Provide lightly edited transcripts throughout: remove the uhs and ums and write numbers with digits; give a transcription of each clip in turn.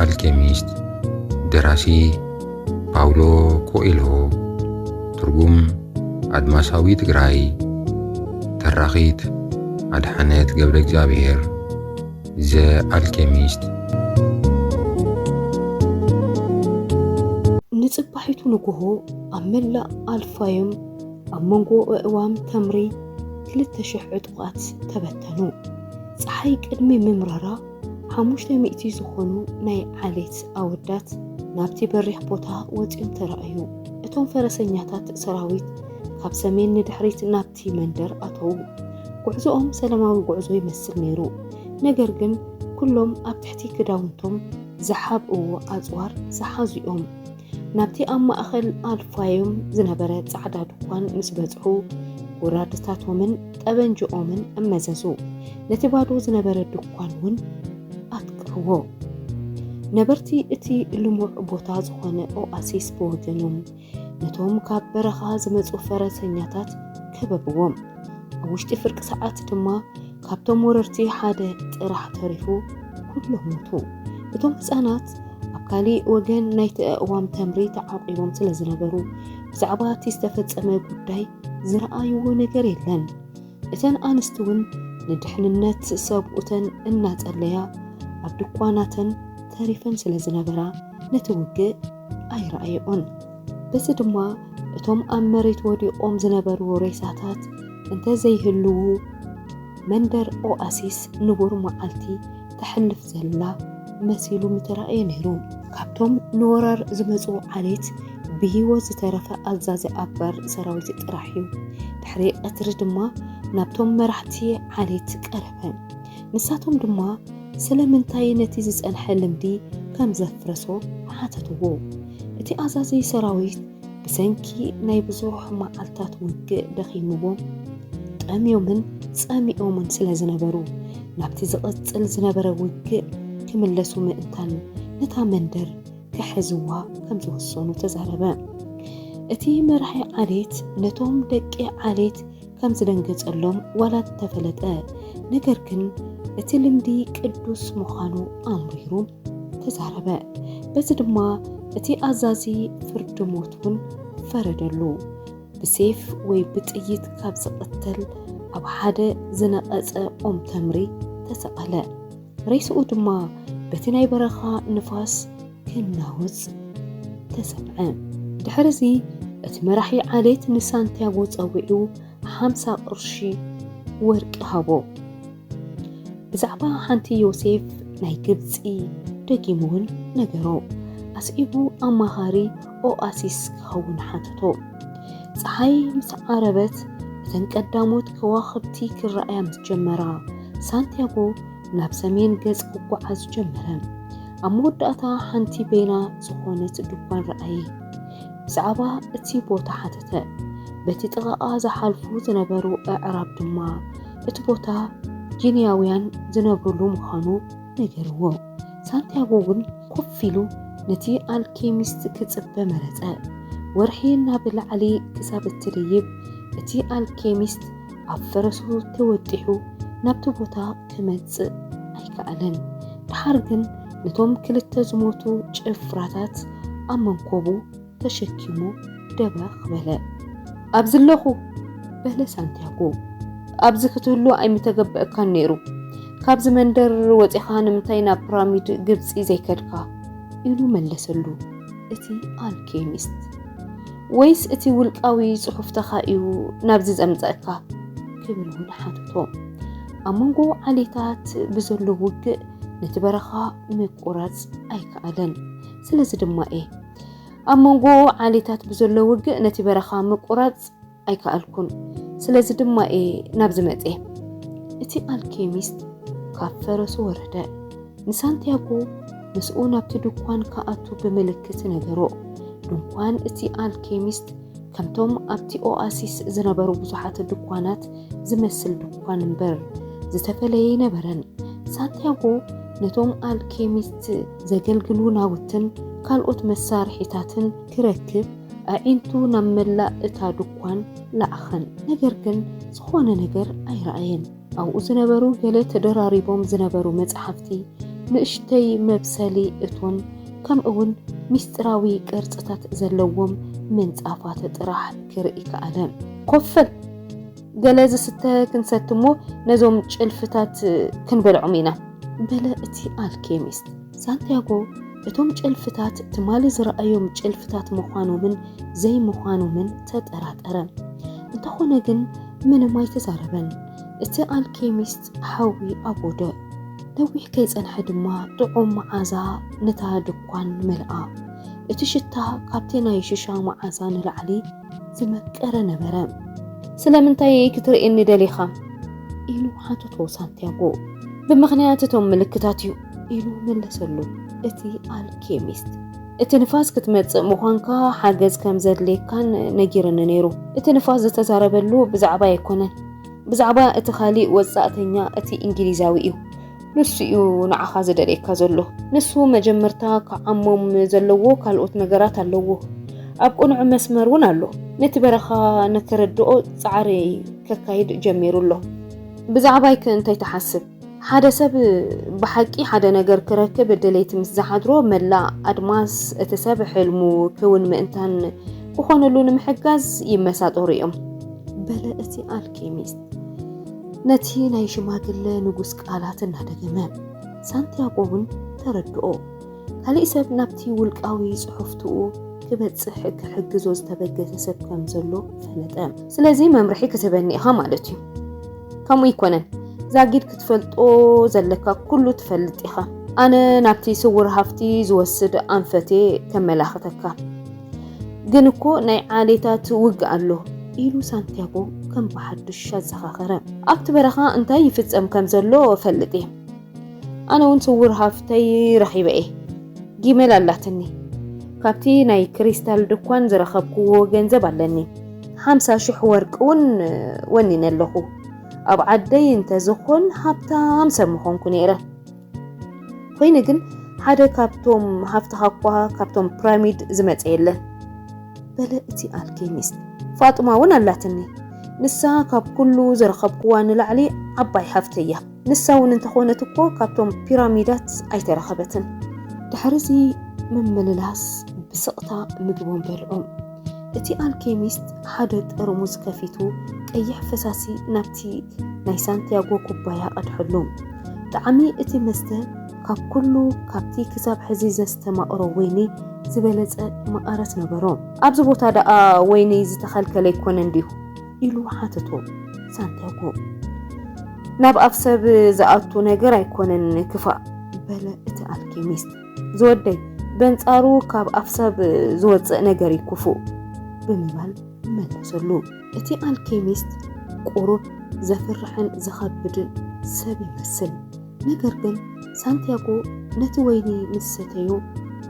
አልኬሚስት ደራሲ ፓውሎ ኮኤልሆ ትርጉም አድማሳዊ ትግራይ ተራኺት አድሓነት ገብረ እግዚአብሔር ዘ አልኬሚስት ንጽባሒቱ ንግሆ ኣብ መላእ ኣልፋዮም ኣብ መንጎ እዋም ተምሪ 2,000 ዕጡቓት ተበተኑ። ፀሓይ ቅድሚ ምምረራ 500 ዝኾኑ ናይ ዓሌት ኣወዳት ናብቲ በሪኽ ቦታ ወፂኦም ተራእዩ። እቶም ፈረሰኛታት ሰራዊት ካብ ሰሜን ንድሕሪት ናብቲ መንደር ኣተዉ። ጉዕዞኦም ሰላማዊ ጉዕዞ ይመስል ነይሩ። ነገር ግን ኩሎም ኣብ ትሕቲ ክዳውንቶም ዝሓብእዎ ኣፅዋር ዝሓዙ እዮም። ናብቲ ኣብ ማእኸል ኣልፋዮም ዝነበረ ጻዕዳ ድኳን ምስ በጽሑ ወራድታቶምን ጠበንጅኦምን እመዘዙ። ነቲ ባዶ ዝነበረ ድኳን እውን ኣትቅርዎ። ነበርቲ እቲ ልሙዕ ቦታ ዝኾነ ኦኣሲስ ብወገኖም ነቶም ካብ በረኻ ዝመፁ ፈረሰኛታት ከበብዎም። ኣብ ውሽጢ ፍርቂ ሰዓት ድማ ካብቶም ወረርቲ ሓደ ጥራሕ ተሪፉ ኩሎም ሞቱ። እቶም ህፃናት ኣብ ካሊእ ወገን ናይቲ እዋም ተምሪ ተዓቂቦም ስለ ዝነበሩ ብዛዕባ እቲ ዝተፈፀመ ጉዳይ ዝረኣይዎ ነገር የለን። እተን ኣንስቲ እውን ንድሕንነት ሰብኡተን እናጸለያ ኣብ ድኳናተን ተሪፈን ስለ ዝነበራ ነቲ ውግእ ኣይረኣይኦን። በዚ ድማ እቶም ኣብ መሬት ወዲቖም ዝነበሩ ሬሳታት እንተዘይህልው መንደር ኦኣሲስ ንቡር መዓልቲ ተሕልፍ ዘላ መሲሉ ምተራእየ ነይሩ። ካብቶም ንወራር ዝመፁ ዓሌት ብሂወት ዝተረፈ ኣዛዚ ኣባር ሰራዊት ጥራሕ እዩ። ድሕሪ ቀትሪ ድማ ናብቶም መራሕቲ ዓሌት ቀረበ። ንሳቶም ድማ ስለምንታይ ነቲ ዝጸንሐ ልምዲ ከም ዘፍረሶ ሓተትዎ። እቲ ኣዛዚ ሰራዊት ብሰንኪ ናይ ብዙሕ መዓልታት ውግእ ደኺምዎም ጠምዮምን ጸሚኦምን ስለ ዝነበሩ ናብቲ ዝቕጽል ዝነበረ ውግእ ክምለሱ ምእንታን ነታ መንደር ክሕዝዋ ከም ዝወሰኑ ተዛረበ። እቲ መራሒ ዓሌት ነቶም ደቂ ዓሌት ከም ዝደንገጸሎም ዋላ ተፈለጠ። ነገር ግን እቲ ልምዲ ቅዱስ ምዃኑ ኣምሪሩ ተዛረበ። በዚ ድማ እቲ ኣዛዚ ፍርዲ ሞት እውን ፈረደሉ። ብሴፍ ወይ ብጥይት ካብ ዝቕተል ኣብ ሓደ ዝነቐጸ ኦም ተምሪ ተሰቐለ። ሬስኡ ድማ በቲ ናይ በረኻ ንፋስ ክናወጽ ተሰምዐ። ድሕሪዚ እቲ መራሒ ዓሌት ንሳንቲያጎ ፀዊዑ 50 ቅርሺ ወርቂ ሃቦ። ብዛዕባ ሓንቲ ዮሴፍ ናይ ግብፂ ደጊሙ እውን ነገሮ። ኣስዒቡ ኣማኻሪ ኦኣሲስ ክኸውን ሓተቶ። ፀሓይ ምስ ዓረበት እተን ቀዳሞት ከዋኽብቲ ክረኣያ ምስ ጀመራ ሳንቲያጎ ናብ ሰሜን ገጽ ክጓዓዝ ጀመረ። ኣብ መወዳእታ ሓንቲ ቤና ዝኾነት ድኳን ረኣየ። ብዛዕባ እቲ ቦታ ሓተተ። በቲ ጥቓኣ ዝሓልፉ ዝነበሩ ኣዕራብ ድማ እቲ ቦታ ጂንያውያን ዝነብሩሉ ምዃኑ ነገርዎ። ሳንቲያጎ እውን ኮፍ ኢሉ ነቲ ኣልኬሚስት ክጽበ መረጸ። ወርሒ ናብ ላዕሊ ክሳብ እትድይብ እቲ ኣልኬሚስት ኣብ ፈረሱ ተወጢሑ ናብቲ ቦታ ክመጽእ ኣይከኣለን። ድሓር ግን ነቶም ክልተ ዝሞቱ ጭፍራታት ኣብ መንኮቡ ተሸኪሙ ደበኽ በለ። ኣብ ዘለኹ በለ ሳንቲያጎ። ኣብዚ ክትህሉ ኣይምተገብአካን ነይሩ። ካብዚ መንደር ወፂኻ ንምንታይ ናብ ፒራሚድ ግብፂ ዘይከድካ ኢሉ መለሰሉ እቲ ኣልኬሚስት። ወይስ እቲ ውልቃዊ ጽሑፍተኻ እዩ ናብዚ ዘምፀአካ ክብል እውን ሓተቶ። ኣብ መንጎ ዓሌታት ብዘሎ ውግእ ነቲ በረኻ ምቁራጽ ኣይከኣለን። ስለዚ ድማ ኣብ መንጎ ዓሌታት ብዘሎ ውግእ ነቲ በረኻ ምቁራጽ ኣይከኣልኩን። ስለዚ ድማ ናብዚ መጽ እቲ ኣልኬሚስት ካብ ፈረሱ ወረደ። ንሳንቲያጎ ምስኡ ናብቲ ድኳን ከኣቱ ብምልክት ነገሮ። ድኳን እቲ ኣልኬሚስት ከምቶም ኣብቲ ኦኣሲስ ዝነበሩ ብዙሓት ድኳናት ዝመስል ድኳን እምበር ዝተፈለየ ነበረን። ሳንቲያጎ ነቶም ኣልኬሚስት ዘገልግሉ ናውትን ካልኦት መሳርሒታትን ክረክብ ኣዒንቱ ናብ መላእ እታ ድኳን ለኣኸን። ነገር ግን ዝኾነ ነገር ኣይረኣየን። ኣብኡ ዝነበሩ ገለ ተደራሪቦም ዝነበሩ መጽሓፍቲ ንእሽተይ መብሰሊ እቶን ከምኡውን ሚስጥራዊ ቅርጽታት ዘለዎም ምንጻፋት ጥራሕ ክርኢ ከኣለ። ኮፈል ገለ ዝስተ ክንሰትሞ ነዞም ጭልፍታት ክንበልዖም ኢና በለ እቲ አልኬሚስት። ሳንቲያጎ እቶም ጭልፍታት ትማሊ ዝረአዮም ጭልፍታት ምዃኖምን ዘይምዃኖምን ተጠራጠረ። እንተኾነ ግን ምንም ኣይተዛረበን። እቲ አልኬሚስት ሓዊ ኣቦደ ነዊሕ ከይጸንሐ ድማ ጥዑም መዓዛ ነታ ድኳን መልኣ። እቲ ሽታ ካብቲ ናይ ሽሻ መዓዛ ንላዕሊ ዝመቀረ ነበረ። ስለምንታይ ክትርእየኒ ደሊኻ ኢሉ ሓተቶ ሳንቲያጎ። ብምኽንያት እቶም ምልክታት እዩ ኢሉ መለሰሉ እቲ አልኬሚስት። እቲ ንፋስ ክትመጽእ ምዃንካ ሓገዝ ከም ዘድልየካን ነጊርኒ ነይሩ። እቲ ንፋስ ዝተዛረበሉ ብዛዕባ ኣይኮነን፣ ብዛዕባ እቲ ኻሊእ ወጻእተኛ እቲ እንግሊዛዊ እዩ። ንሱ እዩ ንዓኻ ዝደልየካ ዘሎ። ንሱ መጀመርታ ከዓሞም ዘለዎ ካልኦት ነገራት ኣለዎ። ኣብ ቁኑዕ መስመር እውን ኣሎ። ነቲ በረኻ ንክረድኦ ጻዕሪ ከካይድ ጀሚሩ ኣሎ። ብዛዕባይክ እንታይ ተሓስብ? ሓደ ሰብ ብሓቂ ሓደ ነገር ክረክብ ድሌት ምስ ዝሓድሮ መላእ ኣድማስ እቲ ሰብ ሕልሙ ክውን ምእንታን ክኾነሉ ንምሕጋዝ ይመሳጠሩ እዮም በለ እቲ አልኬሚስት ነቲ ናይ ሽማግለ ንጉስ ቃላት እናደገመ። ሳንቲያጎ እውን ተረድኦ ካልእ ሰብ ናብቲ ውልቃዊ ጽሑፍትኡ ክበጽሕ ክሕግዞ ዝተበገሰ ሰብ ከም ዘሎ ፈለጠ። ስለዚ መምርሒ ክትበኒ ኢኻ ማለት እዩ። ከምኡ ይኮነን ዛጊድ ክትፈልጦ ዘለካ ኩሉ ትፈልጥ ኢኻ። ኣነ ናብቲ ስውር ሃፍቲ ዝወስድ ኣንፈቴ ከመላኽተካ። ግን እኮ ናይ ዓሌታት ውግ ኣሎ ኢሉ ሳንቲያጎ ከም በሓድሽ ኣዘኻኸረ። ኣብቲ በረኻ እንታይ ይፍጸም ከም ዘሎ ፈልጥ እየ። ኣነ እውን ስውር ሃፍተይ ረኺበ እየ። ጊመል ኣላትኒ። ካብቲ ናይ ክሪስታል ድኳን ዝረኸብክዎ ገንዘብ ኣለኒ። 50,000 ወርቂ እውን ወኒነ ኣለኹ። ኣብ ዓደይ እንተዝኾን ሃብታም ሰብ ምኾንኩ ነይረ። ኮይኑ ግን ሓደ ካብቶም ሃፍትኻ እኳ ካብቶም ፒራሚድ ዝመጸ የለን በለ እቲ አልኬሚስት። ፋጡማ እውን ኣላትኒ። ንሳ ካብ ኩሉ ዝረኸብክዋ ንላዕሊ ዓባይ ሃፍቲ እያ። ንሳ እውን እንተኾነት እኮ ካብቶም ፒራሚዳት ኣይተረኸበትን። ድሕሪዚ መመልላስ ብስቕታ ምግቦም በልዑም። እቲ አልኬሚስት ሓደ ጠርሙዝ ከፊቱ ቀይሕ ፈሳሲ ናብቲ ናይ ሳንቲያጎ ኩባያ ቀድሕሉ። ጣዕሚ እቲ መስተ ካብ ኩሉ ካብቲ ክሳብ ሕዚ ዘስተማቕሮ ወይኒ ዝበለጸ መቐረት ነበሮ። ኣብዚ ቦታ ደኣ ወይኒ ዝተኸልከለ ይኮነ እንዲሁ ኢሉ ሓተቶ ሳንቲያጎ። ናብ ኣፍ ሰብ ዝኣቱ ነገር ኣይኮነን ክፋእ በለ እቲ አልኬሚስት። ዝወደይ በንጻሩ ካብ ኣፍ ሰብ ዝወፅእ ነገር ይክፉእ ብምባል መለሰሉ። እቲ አልኬሚስት ቁሩብ ዘፍርሕን ዝኸብድን ሰብ ይመስል። ነገር ግን ሳንቲያጎ ነቲ ወይኒ ምስ ሰተዩ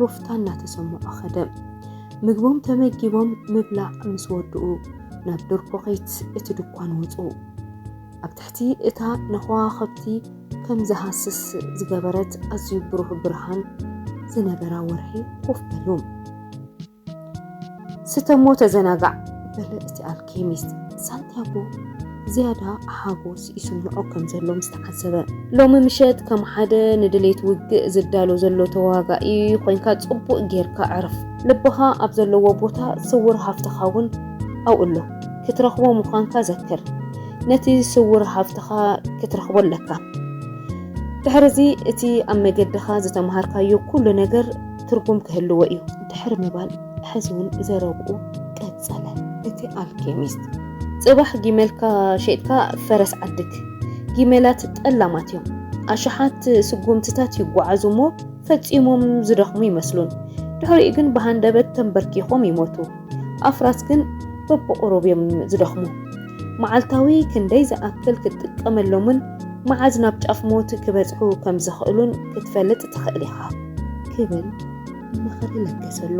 ሮፍታ እናተሰምዖ ኸደ። ምግቦም ተመጊቦም ምብላዕ ምስ ወድኡ ናብ ድርኮኺት እቲ ድኳን ወፁ። ኣብ ትሕቲ እታ ነኸዋኽብቲ ከም ዝሃስስ ዝገበረት ኣዝዩ ብሩህ ብርሃን ዝነበራ ወርሒ ኮፍ በሉ። ስተሞ ተዘናጋዕ በለ እቲ አልኬሚስት። ሳንቲያጎ ዝያዳ ሓጎስ ይስምዖ ከም ዘሎ ምስተዓዘበ። ሎሚ ምሸት ከም ሓደ ንድሌት ውግእ ዝዳሎ ዘሎ ተዋጋኢ ኮይንካ ጽቡቕ ጌርካ ዕርፍ። ልብኻ ኣብ ዘለዎ ቦታ ስውር ሃፍትኻ እውን ኣውዕሎ ክትረኽቦ ምዃንካ ዘክር። ነቲ ስውር ሃፍትኻ ክትረኽቦ ኣለካ። ድሕሪዚ እቲ ኣብ መገድኻ ዝተምሃርካዮ ኩሉ ነገር ትርጉም ክህልዎ እዩ ድሕሪ ምባል ሕዚ እውን ዘረብኡ ቀጸለ እቲ አልኬሚስት። ጽባሕ ጊመልካ ሸይጥካ ፈረስ ዓድግ። ጊመላት ጠላማት እዮም። ኣሽሓት ስጉምትታት ይጓዓዙ እሞ ፈጺሞም ዝደኽሙ ይመስሉን። ድሕሪኡ ግን ብሃንደበት ተንበርኪኾም ይሞቱ። ኣፍራስ ግን በብቁሩብ እዮም ዝደኽሙ። መዓልታዊ ክንደይ ዝኣክል ክትጥቀመሎምን መዓዝ ናብ ጫፍ ሞት ክበጽሑ ከም ዝኽእሉን ክትፈልጥ ትኽእል ኢኻ ክብል ምኽሪ ለገሰሉ።